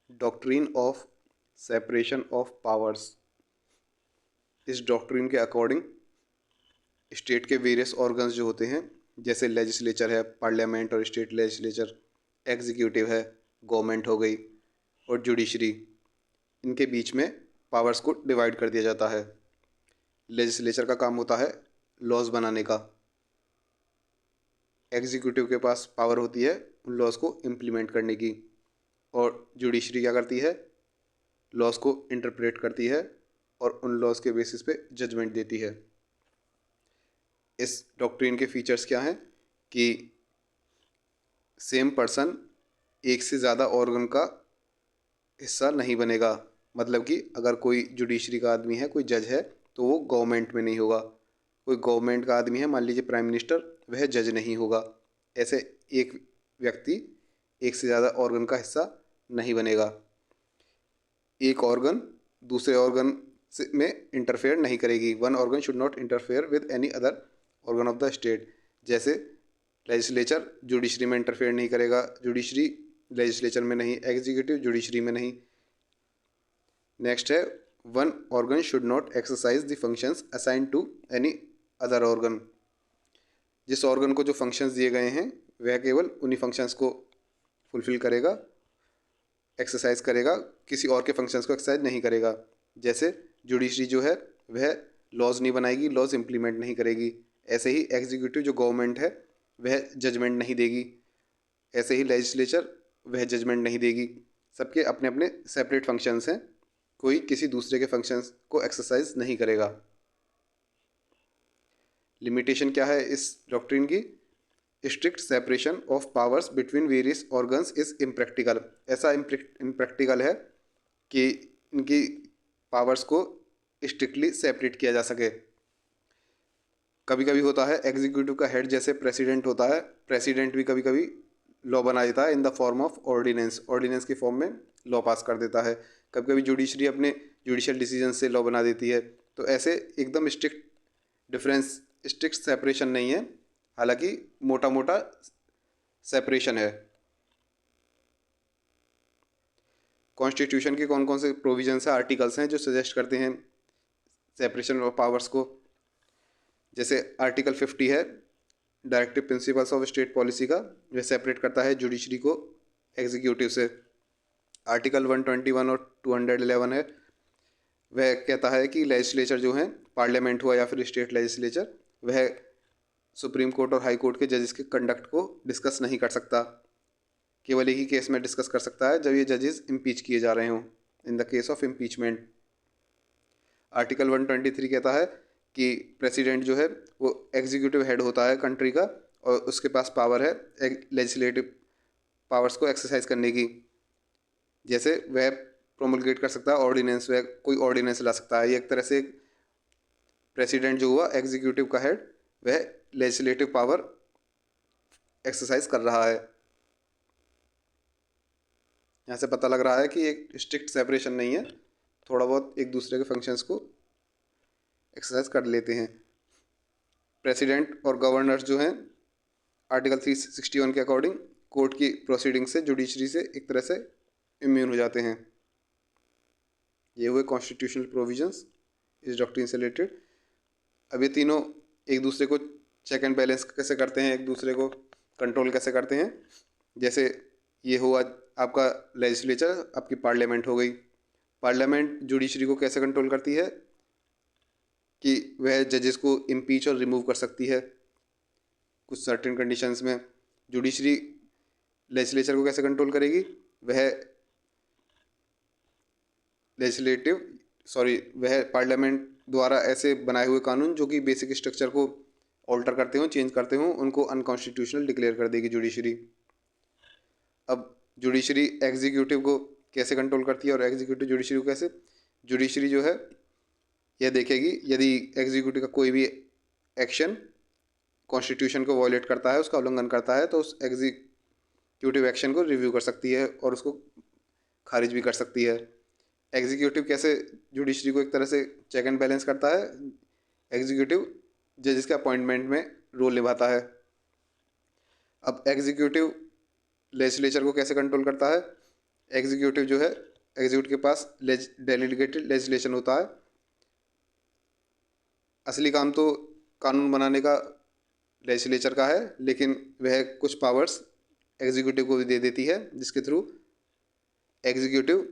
Doctrine of separation of powers. इस doctrine के according state के वेरियस ऑर्गन्स जो होते हैं, जैसे लेजिस्लेचर है, पार्लियामेंट और स्टेट लेजिस्लेचर, एग्जीक्यूटिव है, गवर्नमेंट हो गई, और जुडिशरी, इनके बीच में पावर्स को डिवाइड कर दिया जाता है। लेजिस्लेचर का काम होता है लॉज बनाने का, एग्जीक्यूटिव के पास पावर होती है उन लॉज को इम्प्लीमेंट करने की, और जुडिशरी क्या करती है, लॉज को इंटरप्रेट करती है और उन लॉज के बेसिस पे जजमेंट देती है। इस डॉक्ट्रिन के फीचर्स क्या हैं कि सेम पर्सन एक से ज़्यादा ऑर्गन का हिस्सा नहीं बनेगा। मतलब कि अगर कोई जुडिशरी का आदमी है, कोई जज है, तो वो गवर्नमेंट में नहीं होगा। कोई गवर्नमेंट का आदमी है, मान लीजिए प्राइम मिनिस्टर, वह जज नहीं होगा। ऐसे एक व्यक्ति एक से ज़्यादा ऑर्गन का हिस्सा नहीं बनेगा। एक ऑर्गन दूसरे ऑर्गन में इंटरफेयर नहीं करेगी। One organ should not interfere with any other organ of the state. जैसे लेजिस्लेचर जुडिशरी में इंटरफेयर नहीं करेगा, जुडिशरी लेजिस्लेचर में नहीं, एग्जीक्यूटिव जुडिशरी में नहीं। नेक्स्ट है, one organ should not exercise the functions assign to any other organ. जिस ऑर्गन को जो फंक्शंस दिए गए हैं वह केवल उन्हीं फंक्शंस को फुलफिल करेगा, एक्सरसाइज करेगा, किसी और के फंक्शंस को एक्सरसाइज नहीं करेगा। जैसे जुडिशरी जो है वह लॉज नहीं बनाएगी, लॉज इम्प्लीमेंट नहीं करेगी। ऐसे ही एग्जीक्यूटिव जो गवर्नमेंट है वह जजमेंट नहीं देगी। ऐसे ही लेजिस्लेचर वह जजमेंट नहीं देगी। सबके अपने अपने सेपरेट फंक्शंस हैं, कोई किसी दूसरे के फंक्शंस को एक्सरसाइज नहीं करेगा। लिमिटेशन क्या है इस डॉक्ट्रिन की? Strict separation of powers between various organs is impractical. ऐसा इम्प्रैक्टिकल है कि इनकी पावर्स को स्ट्रिक्टली सेपरेट किया जा सके। कभी कभी होता है एग्जीक्यूटिव का हेड जैसे प्रेसिडेंट होता है, प्रेसिडेंट भी कभी कभी लॉ बना देता है in the form of ordinance, ordinance की फॉर्म में लॉ पास कर देता है। कभी कभी जुडिशरी अपने जुडिशियल डिसीजन से लॉ बना देती है। तो ऐसे एकदम स्ट्रिक्ट डिफरेंस, स्ट्रिक्ट सेपरेशन नहीं है, हालांकि मोटा मोटा सेपरेशन है। कॉन्स्टिट्यूशन के कौन कौन से प्रोविजंस हैं, आर्टिकल्स हैं जो सजेस्ट करते हैं सेपरेशन ऑफ पावर्स को? जैसे आर्टिकल 50 है, directive principles of state policy का, वह सेपरेट करता है जुडिशरी को एग्जीक्यूटिव से। आर्टिकल 121 और 211 है, वह कहता है कि लेजिस्लेचर जो है, पार्लियामेंट हुआ या फिर स्टेट लेजिस्लेचर, वह सुप्रीम कोर्ट और हाई कोर्ट के जजेस के कंडक्ट को डिस्कस नहीं कर सकता। केवल एक ही केस में डिस्कस कर सकता है, जब ये जजेस इम्पीच किए जा रहे हों, in the case of impeachment. Article 123 कहता है कि प्रेसिडेंट जो है वो एग्जीक्यूटिव हेड होता है कंट्री का, और उसके पास पावर है लेजिस्लेटिव पावर्स को एक्सरसाइज करने की। जैसे वह प्रोमulgate कर सकता है ऑर्डिनेंस, वह कोई ऑर्डिनेंस ला सकता है। ये एक तरह से प्रेसिडेंट जो हुआ एग्जीक्यूटिव का हेड, वह लेजिस्लेटिव पावर एक्सरसाइज कर रहा है। यहाँ से पता लग रहा है कि एक स्ट्रिक्ट सेपरेशन नहीं है, थोड़ा बहुत एक दूसरे के फंक्शंस को एक्सरसाइज कर लेते हैं। प्रेसिडेंट और गवर्नर्स जो हैं आर्टिकल 361 के अकॉर्डिंग कोर्ट की प्रोसीडिंग से, जुडिशरी से एक तरह से इम्यून हो जाते हैं। ये हुए कॉन्स्टिट्यूशनल प्रोविजंस इस डॉक्ट्रिन से रिलेटेड। अब ये तीनों एक दूसरे को चेक एंड बैलेंस कैसे करते हैं, एक दूसरे को कंट्रोल कैसे करते हैं? जैसे ये हुआ आपका लेजिस्लेचर, आपकी पार्लियामेंट हो गई। पार्लियामेंट जुडिशरी को कैसे कंट्रोल करती है कि वह जजेस को इम्पीच और रिमूव कर सकती है कुछ सर्टेन कंडीशंस में। जुडिशरी लेजिस्लेचर को कैसे कंट्रोल करेगी? वह पार्लियामेंट द्वारा ऐसे बनाए हुए कानून जो कि बेसिक स्ट्रक्चर को ऑल्टर करते हों, चेंज करते हों, उनको अनकॉन्स्टिट्यूशनल डिक्लेयर कर देगी जुडिशरी। अब जुडिशरी एग्जीक्यूटिव को कैसे कंट्रोल करती है और एग्जीक्यूटिव जुडिशरी को कैसे? जुडिशरी जो है यह देखेगी यदि एग्जीक्यूटिव का कोई भी एक्शन कॉन्स्टिट्यूशन को वॉयलेट करता है, उसका उल्लंघन करता है, तो उस एग्जीक्यूटिव एक्शन को रिव्यू कर सकती है और उसको खारिज भी कर सकती है। एग्जीक्यूटिव कैसे जुडिशरी को एक तरह से चेक एंड बैलेंस करता है? एग्जीक्यूटिव जजेस के अपॉइंटमेंट में रोल निभाता है। अब एग्जीक्यूटिव लेजिस्लेचर को कैसे कंट्रोल करता है? एग्जीक्यूटिव जो है, एग्जीक्यूटिव के पास डेलीगेटेड लेजिस्लेशन होता है। असली काम तो कानून बनाने का लेजिस्लेचर का है, लेकिन वह कुछ पावर्स एग्जीक्यूटिव को भी दे देती है, जिसके थ्रू एग्जीक्यूटिव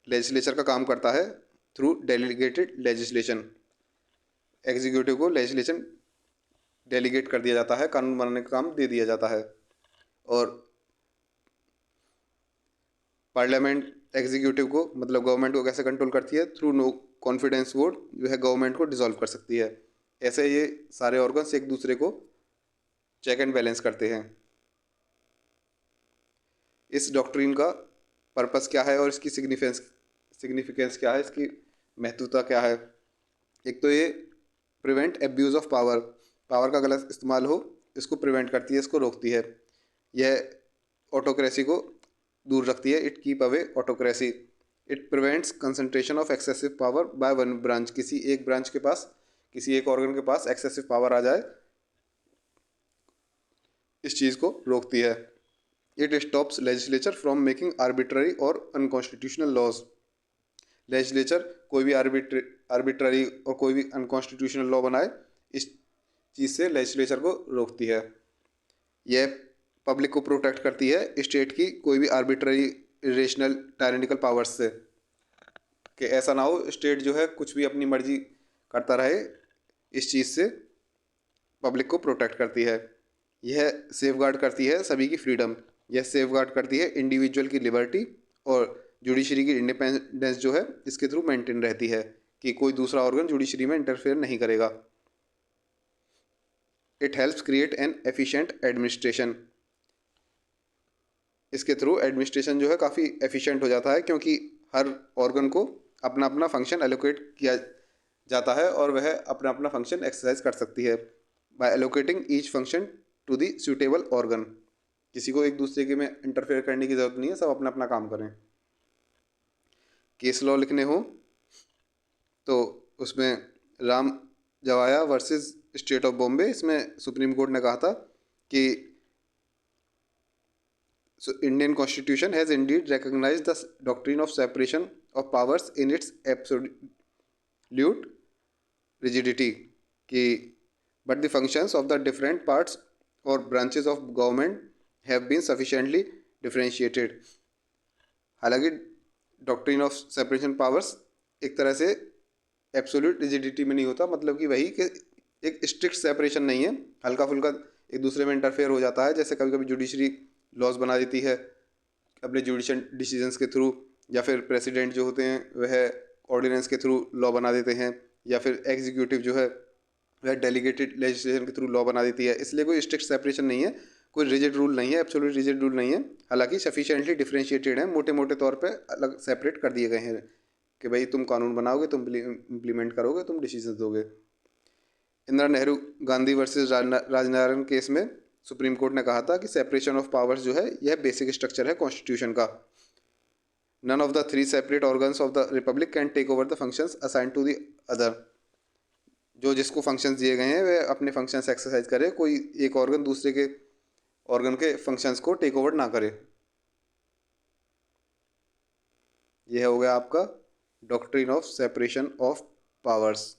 लेजिस्लेचर का काम करता है थ्रू डेलीगेटेड लेजिस्लेशन। एग्जीक्यूटिव को लेजिस्लेशन डेलीगेट कर दिया जाता है, कानून बनाने का काम दे दिया जाता है। और पार्लियामेंट एग्जीक्यूटिव को मतलब गवर्नमेंट को कैसे कंट्रोल करती है? थ्रू नो कॉन्फिडेंस वोट जो है गवर्नमेंट को डिसॉल्व कर सकती है। ऐसे ये सारे ऑर्गन्स एक दूसरे को चेक एंड बैलेंस करते हैं। इस डॉक्ट्रिन का पर्पस क्या है और इसकी सिग्निफिकेंस क्या है, इसकी महत्वता क्या है? एक तो ये prevent abuse of power, power का गलत इस्तेमाल हो इसको प्रिवेंट करती है, इसको रोकती है। यह ऑटोक्रेसी को दूर रखती है। It keep away autocracy. It prevents concentration of excessive power by one branch. किसी एक ब्रांच के पास, किसी एक ऑर्गन के पास एक्सेसिव पावर आ जाए, इस चीज़ को रोकती है। It stops legislature from making arbitrary और अनकॉन्स्टिट्यूशनल लॉज। लेजिस्लेचर कोई भी आर्बिट्ररी और कोई भी अनकॉन्स्टिट्यूशनल लॉ बनाए, इस चीज़ से लेजिस्लेचर को रोकती है। यह पब्लिक को प्रोटेक्ट करती है स्टेट की कोई भी आर्बिट्ररी इरेशनल टायरेनिकल पावर्स से, कि ऐसा ना हो स्टेट जो है कुछ भी अपनी मर्जी करता रहे। इस चीज़ से पब्लिक को प्रोटेक्ट करती है। यह सेफगार्ड करती है सभी की फ्रीडम। यह सेफगार्ड करती है इंडिविजुअल की लिबर्टी, और जुडिशरी की इंडिपेंडेंस जो है इसके थ्रू मेंटेन रहती है कि कोई दूसरा ऑर्गन जुडिशरी में इंटरफेयर नहीं करेगा। It helps create an efficient administration. इसके थ्रू एडमिनिस्ट्रेशन जो है काफ़ी एफिशिएंट हो जाता है, क्योंकि हर ऑर्गन को अपना अपना फंक्शन एलोकेट किया जाता है और वह अपना अपना फंक्शन एक्सरसाइज कर सकती है by allocating each function to the suitable organ. किसी को एक दूसरे के में इंटरफेयर करने की ज़रूरत नहीं है, सब अपना अपना काम करें। केस लॉ लिखने हो तो उसमें Ram Jawaya versus state of Bombay, इसमें सुप्रीम कोर्ट ने कहा था कि So Indian Constitution has indeed recognized the doctrine of separation of powers in its absolute rigidity, कि but the functions of the different parts or branches of government have been sufficiently differentiated। हालांकि doctrine of separation powers एक तरह से absolute rigidity में नहीं होता, मतलब कि वही कि एक स्ट्रिक्ट सेपरेशन नहीं है, हल्का फुल्का एक दूसरे में इंटरफेयर हो जाता है। जैसे कभी कभी जुडिशरी लॉज बना देती है अपने जुडिशियल डिसीजंस के थ्रू, या फिर प्रेसिडेंट जो होते हैं वह ऑर्डिनेंस के थ्रू लॉ बना देते हैं, या फिर एग्जीक्यूटिव जो है वह डेलीगेटेड लेजिस्लेशन के थ्रू लॉ बना देती है। इसलिए कोई स्ट्रिक्ट सेपरेशन नहीं है, कोई रिजिड रूल नहीं है, एब्सोल्यूट रिजिड रूल नहीं है। हालांकि सफिशिएंटली डिफरेंशिएटेड है, मोटे मोटे तौर पे अलग सेपरेट कर दिए गए हैं कि भाई तुम कानून बनाओगे, तुम इम्प्लीमेंट करोगे, तुम डिसीजन दोगे। इंदिरा नेहरू गांधी वर्सेस राजनारायण केस में सुप्रीम कोर्ट ने कहा था कि सेपरेशन ऑफ पावर्स जो है यह बेसिक स्ट्रक्चर है कॉन्स्टिट्यूशन का। None of the three separate organs of the republic can take over the functions assigned to the other. जो जिसको फंक्शंस दिए गए हैं वह अपने फंक्शंस एक्सरसाइज करे, कोई एक ऑर्गन दूसरे के ऑर्गन के फंक्शंस को टेक ओवर ना करे। यह हो गया आपका doctrine of separation of powers.